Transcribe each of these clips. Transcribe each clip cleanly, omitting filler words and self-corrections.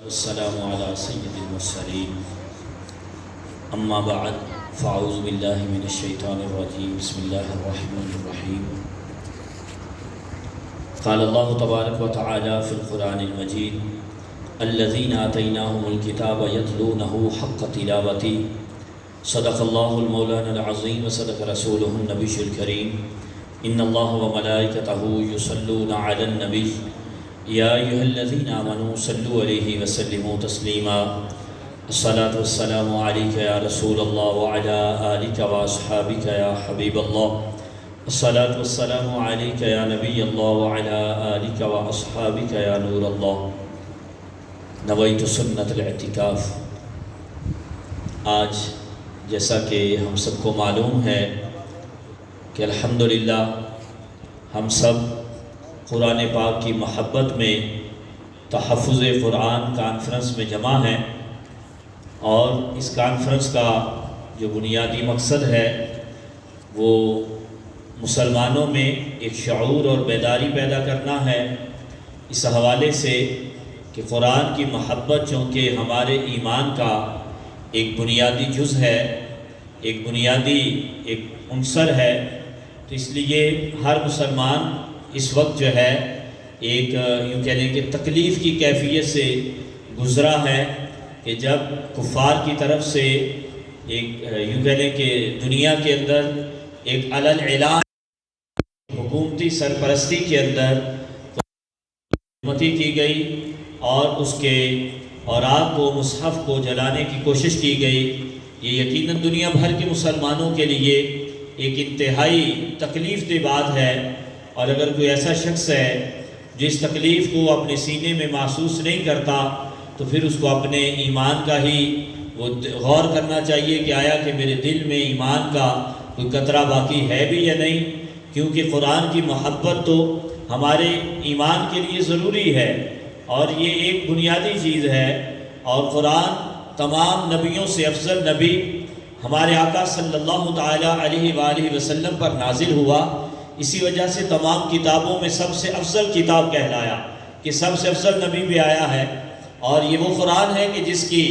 والسلام على سید المرسلین اما بعد فاعوذ باللہ من الشیطان الرجیم بسم اللہ الرحمن الرحیم قال اللہ تبارک و تعالی فی القرآن المجید الذین آتیناہم الکتاب یتلونہ حق تلاوتہ صدق اللہ المولانا العظیم وصدق رسولہ النبی الکریم ان اللہ وملائکتہ یصلون علی النبی یا ایھا الذین آمنوا صلوا علیہ وسلموا تسلیما الصلاۃ والسلام علیک یا رسول اللہ وعلی آلک واصحابک یا حبیب اللہ الصلاۃ والسلام علیک یا نبی اللہ وعلی آلک واصحابک یا نور اللہ نویت سنت الاعتکاف۔ آج جیسا کہ ہم سب کو معلوم ہے کہ الحمدللہ ہم سب قرآن پاک کی محبت میں تحفظ قرآن کانفرنس میں جمع ہیں، اور اس کانفرنس کا جو بنیادی مقصد ہے وہ مسلمانوں میں ایک شعور اور بیداری پیدا کرنا ہے، اس حوالے سے کہ قرآن کی محبت چونکہ ہمارے ایمان کا ایک بنیادی جز ہے، ایک بنیادی ایک عنصر ہے، تو اس لیے ہر مسلمان اس وقت جو ہے ایک یوں کہہ لیں کہ تکلیف کی کیفیت سے گزرا ہے کہ جب کفار کی طرف سے ایک یوں کہہ لیں کہ دنیا کے اندر ایک علل اعلان حکومتی سرپرستی کے اندر حکومتی کی گئی اور اس کے اوراق کو مصحف کو جلانے کی کوشش کی گئی، یہ یقیناً دنیا بھر کے مسلمانوں کے لیے ایک انتہائی تکلیف دہ بات ہے، اور اگر کوئی ایسا شخص ہے جو اس تکلیف کو اپنے سینے میں محسوس نہیں کرتا تو پھر اس کو اپنے ایمان کا ہی وہ غور کرنا چاہیے کہ آیا کہ میرے دل میں ایمان کا کوئی قطرہ باقی ہے بھی یا نہیں، کیونکہ قرآن کی محبت تو ہمارے ایمان کے لیے ضروری ہے اور یہ ایک بنیادی چیز ہے، اور قرآن تمام نبیوں سے افضل نبی ہمارے آقا صلی اللہ تعالی علیہ وآلہ وسلم پر نازل ہوا، اسی وجہ سے تمام کتابوں میں سب سے افضل کتاب کہلایا کہ سب سے افضل نبی بھی آیا ہے، اور یہ وہ قرآن ہے کہ جس کی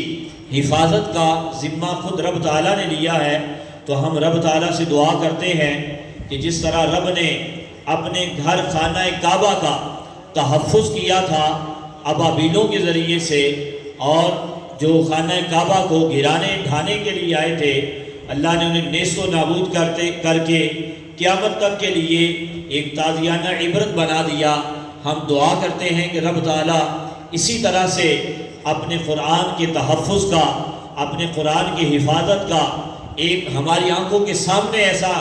حفاظت کا ذمہ خود رب تعالیٰ نے لیا ہے۔ تو ہم رب تعالیٰ سے دعا کرتے ہیں کہ جس طرح رب نے اپنے گھر خانہ کعبہ کا تحفظ کیا تھا ابابیلوں کے ذریعے سے، اور جو خانہ کعبہ کو گرانے ڈھانے کے لیے آئے تھے اللہ نے انہیں نیست و نابود کر کے قیامت تک کے لیے ایک تازیانہ عبرت بنا دیا۔ ہم دعا کرتے ہیں کہ رب تعالیٰ اسی طرح سے اپنے قرآن کے تحفظ کا، اپنے قرآن کی حفاظت کا ایک ہماری آنکھوں کے سامنے ایسا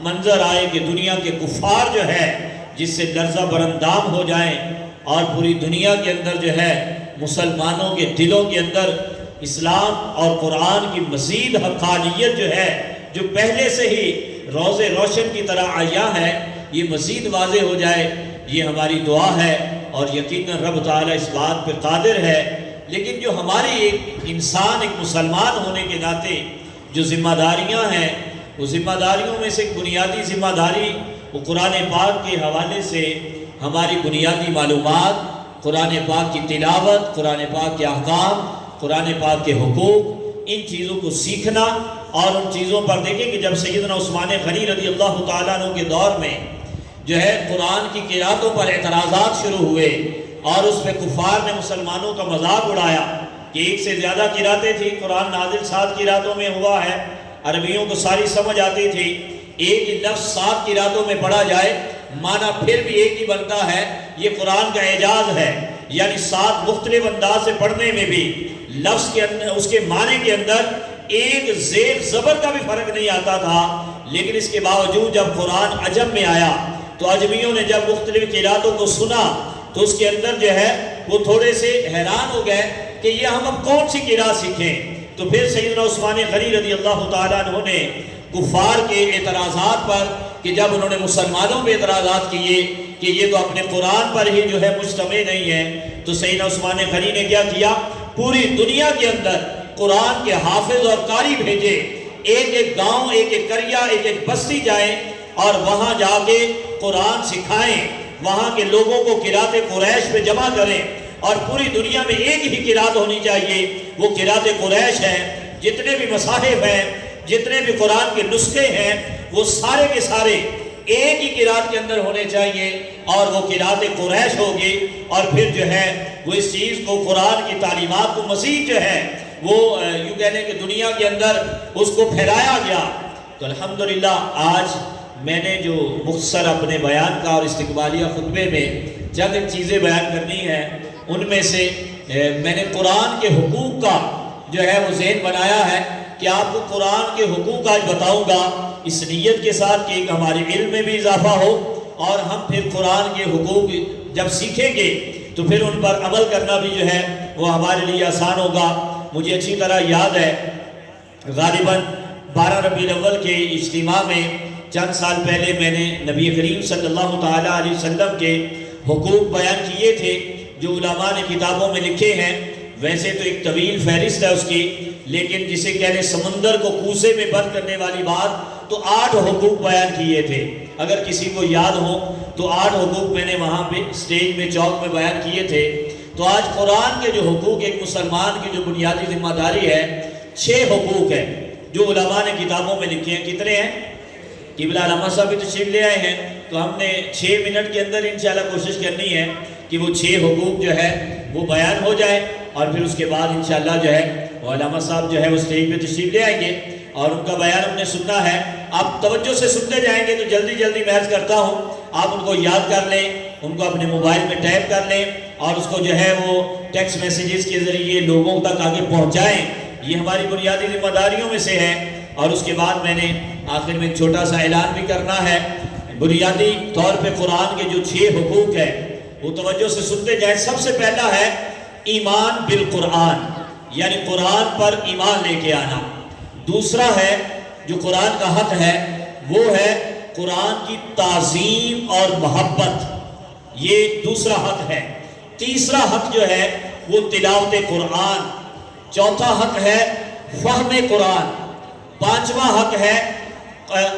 منظر آئے کہ دنیا کے کفار جو ہے جس سے لرزہ برندام ہو جائیں، اور پوری دنیا کے اندر جو ہے مسلمانوں کے دلوں کے اندر اسلام اور قرآن کی مزید حقانیت جو ہے جو پہلے سے ہی روز روشن کی طرح عیاں ہے، یہ مزید واضح ہو جائے، یہ ہماری دعا ہے، اور یقیناً رب تعالیٰ اس بات پہ قادر ہے۔ لیکن جو ہماری ایک انسان ایک مسلمان ہونے کے ناطے جو ذمہ داریاں ہیں، وہ ذمہ داریوں میں سے ایک بنیادی ذمہ داری وہ قرآن پاک کے حوالے سے ہماری بنیادی معلومات، قرآن پاک کی تلاوت، قرآن پاک کے احکام، قرآن پاک کے حقوق، ان چیزوں کو سیکھنا، اور ان چیزوں پر دیکھیں کہ جب سیدنا عثمان غنی رضی اللہ تعالیٰ عنہ کے دور میں جو ہے قرآن کی قرأتوں پر اعتراضات شروع ہوئے، اور اس پہ کفار نے مسلمانوں کا مذاق اڑایا کہ ایک سے زیادہ قرأتیں تھیں، قرآن نازل 7 قرأتوں میں ہوا ہے، عربیوں کو ساری سمجھ آتی تھی، ایک ہی لفظ 7 قرأتوں میں پڑھا جائے معنی پھر بھی ایک ہی بنتا ہے، یہ قرآن کا اعجاز ہے، یعنی 7 مختلف انداز سے پڑھنے میں بھی لفظ کے اندر اس کے معنی کے اندر ایک زیر زبر کا بھی فرق نہیں آتا تھا۔ لیکن اس کے باوجود جب قرآن عجم میں آیا تو عجمیوں نے جب مختلف قرأتوں کو سنا تو اس کے اندر جو ہے وہ تھوڑے سے حیران ہو گئے کہ یہ ہم اب کون سی قرأت سیکھیں۔ تو پھر سیدنا عثمان غنی رضی اللہ تعالیٰ عنہ نے کفار کے اعتراضات پر، کہ جب انہوں نے مسلمانوں پہ اعتراضات کیے کہ یہ تو اپنے قرآن پر ہی جو ہے مجتمع نہیں ہے، تو سیدنا عثمان غنی نے کیا کیا، پوری دنیا کے اندر قرآن کے حافظ اور قاری بھیجے، ایک ایک گاؤں، ایک ایک قریہ، ایک ایک بستی جائیں اور وہاں جا کے قرآن سکھائیں، وہاں کے لوگوں کو قرأت قریش پہ جمع کریں، اور پوری دنیا میں ایک ہی قرات ہونی چاہیے، وہ قرات قریش ہے۔ جتنے بھی مصاحف ہیں، جتنے بھی قرآن کے نسخے ہیں، وہ سارے کے سارے ایک ہی قرات کے اندر ہونے چاہیے، اور وہ قرات قریش ہوگی۔ اور پھر جو ہے وہ اس چیز کو، قرآن کی تعلیمات کو مزید جو ہے وہ یوں کہنے کہ دنیا کے اندر اس کو پھیلایا گیا۔ تو الحمدللہ آج میں نے جو مختصر اپنے بیان کا اور استقبالیہ خطبے میں چند چیزیں بیان کرنی ہیں، ان میں سے میں نے قرآن کے حقوق کا جو ہے وہ ذہن بنایا ہے کہ آپ کو قرآن کے حقوق آج بتاؤں گا، اس نیت کے ساتھ کہ ہمارے علم میں بھی اضافہ ہو، اور ہم پھر قرآن کے حقوق جب سیکھیں گے تو پھر ان پر عمل کرنا بھی جو ہے وہ ہمارے لیے آسان ہوگا۔ مجھے اچھی طرح یاد ہے، غالباً 12 ربیع الاول کے اجتماع میں چند سال پہلے میں نے نبی کریم صلی اللہ تعالیٰ علیہ وسلم کے حقوق بیان کیے تھے، جو علماء نے کتابوں میں لکھے ہیں۔ ویسے تو ایک طویل فہرست ہے اس کی، لیکن جسے کہنے سمندر کو کوسے میں بند کرنے والی بات، تو 8 حقوق بیان کیے تھے۔ اگر کسی کو یاد ہو تو 8 حقوق میں نے وہاں پہ اسٹیج میں چوک میں بیان کیے تھے۔ تو آج قرآن کے جو حقوق ایک مسلمان کی جو بنیادی ذمہ داری ہے، 6 حقوق ہیں جو علماء نے کتابوں میں لکھے ہیں۔ کتنے ہیں؟ قبلہ علامہ صاحب بھی تشریف لے آئے ہیں، تو ہم نے 6 منٹ کے اندر انشاءاللہ کوشش کرنی ہے کہ وہ 6 حقوق جو ہے وہ بیان ہو جائے، اور پھر اس کے بعد انشاءاللہ جو ہے وہ علامہ صاحب جو ہے وہ اسٹیج پہ تشریف لے آئیں گے، اور ان کا بیان ہم نے سننا ہے۔ آپ توجہ سے سنتے جائیں گے تو جلدی جلدی میں عرض کرتا ہوں، آپ ان کو یاد کر لیں، ان کو اپنے موبائل میں ٹائپ کر لیں، اور اس کو جو ہے وہ ٹیکسٹ میسیجز کے ذریعے لوگوں تک آگے پہنچائیں۔ یہ ہماری بنیادی ذمہ داریوں میں سے ہے۔ اور اس کے بعد میں نے آخر میں ایک چھوٹا سا اعلان بھی کرنا ہے۔ بنیادی طور پہ قرآن کے جو 6 حقوق ہیں وہ توجہ سے سنتے جائیں۔ سب سے پہلا ہے ایمان بالقرآن، یعنی قرآن پر ایمان لے کے آنا۔ دوسرا ہے جو قرآن کا حق ہے وہ ہے قرآن کی تعظیم اور محبت، یہ دوسرا حق ہے۔ تیسرا حق جو ہے وہ تلاوت قرآن۔ چوتھا حق ہے فہم قرآن۔ پانچواں حق ہے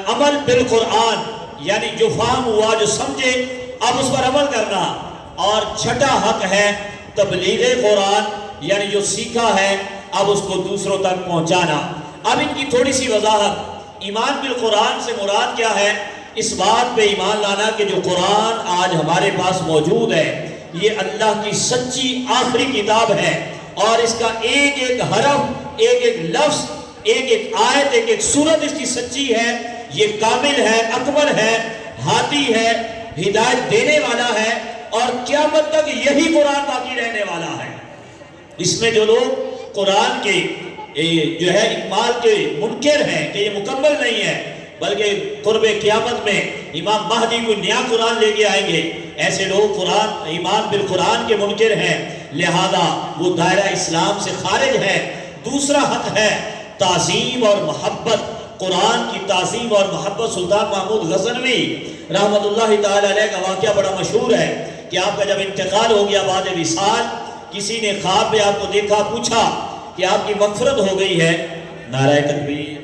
عمل بالقرآن، یعنی جو فہم ہوا، جو سمجھے، اب اس پر عمل کرنا۔ اور چھٹا حق ہے تبلیغ قرآن، یعنی جو سیکھا ہے اب اس کو دوسروں تک پہنچانا۔ اب ان کی تھوڑی سی وضاحت۔ ایمان بالقرآن سے مراد کیا ہے؟ اس بات پہ ایمان لانا کہ جو قرآن آج ہمارے پاس موجود ہے یہ اللہ کی سچی آخری کتاب ہے، اور اس کا ایک ایک حرف، ایک ایک لفظ، ایک ایک آیت، ایک ایک سورت اس کی سچی ہے۔ یہ کامل ہے، اکمل ہے، ہادی ہے، ہدایت دینے والا ہے، اور قیامت تک یہی قرآن باقی رہنے والا ہے۔ اس میں جو لوگ قرآن کے جو ہے اکمال کے منکر ہیں کہ یہ مکمل نہیں ہے، بلکہ قرب قیامت میں امام مہدی کو نیا قرآن لے کے آئیں گے، ایسے لوگ قرآن ایمان بالقرآن کے منکر ہیں، لہذا وہ دائرہ اسلام سے خارج ہے۔ دوسرا حق ہے تعظیم اور محبت۔ قرآن کی تعظیم اور محبت۔ سلطان محمود غزنوی رحمت اللہ تعالی علیہ کا واقعہ بڑا مشہور ہے کہ آپ کا جب انتقال ہو گیا بعد وصال، کسی نے خواب میں آپ کو دیکھا، پوچھا کہ آپ کی مغفرت ہو گئی ہے، نعرہ تکبیر،